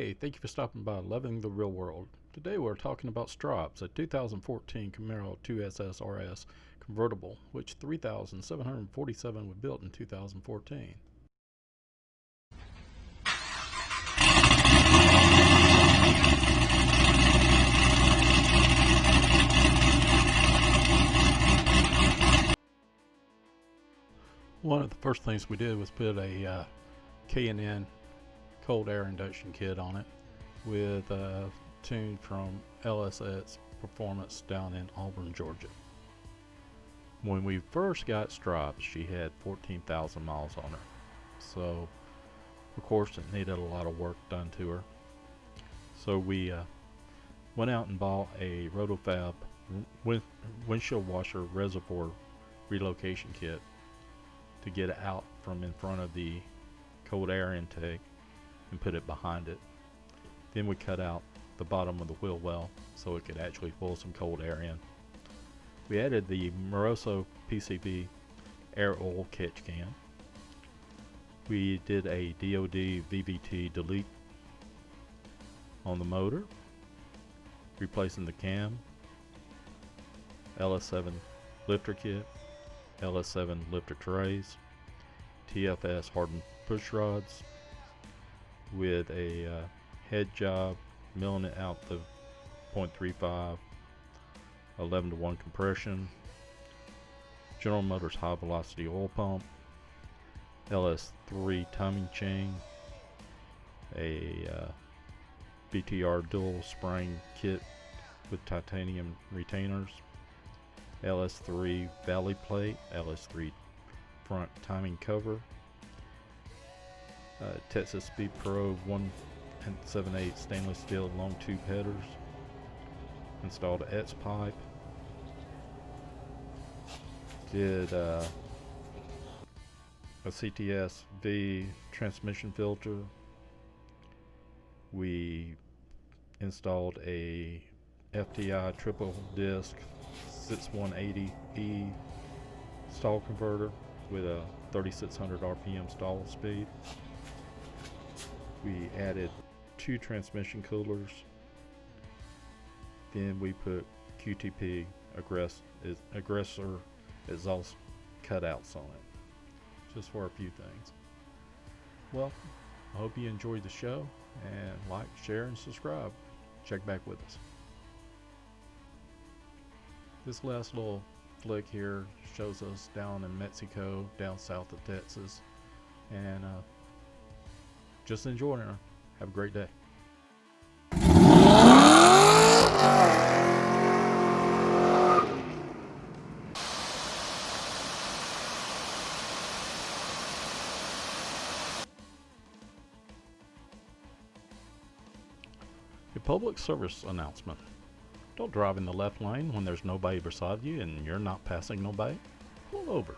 Hey, thank you for stopping by Loving the Real World. Today we're talking about Strops, a 2014 Camaro 2SS RS convertible, which 3,747 was built in 2014. One of the first things we did was put a K&N cold air induction kit on it with a tune from LSX Performance down in Auburn, Georgia. When we first got Strops, she had 14,000 miles on her, so of course it needed a lot of work done to her. So we went out and bought a Rotofab windshield washer reservoir relocation kit to get it out from in front of the cold air intake and put it behind it. Then we cut out the bottom of the wheel well so it could actually pull some cold air in. We added the Moroso PCV air oil catch can. We did a DOD VVT delete on the motor, replacing the cam, LS7 lifter kit, LS7 lifter trays, TFS hardened push rods with a head job, milling it out the 0.35, 11:1 compression, General Motors high velocity oil pump, LS3 timing chain, a BTR dual spring kit with titanium retainers, LS3 valley plate, LS3 front timing cover, Texas Speed Pro 1 7/8 stainless steel long tube headers, installed an X pipe, did a CTS V transmission filter. We installed a FTI triple disc 6180E stall converter with a 3600 RPM stall speed. We added 2 transmission coolers. Then we put QTP aggressor exhaust cutouts on it, just for a few things. Well, I hope you enjoyed the show, and like, share, and subscribe. Check back with us. This last little flick here shows us down in Mexico, down south of Texas, and just enjoying her. Have a great day. A public service announcement. Don't drive in the left lane when there's nobody beside you and you're not passing nobody. Pull over.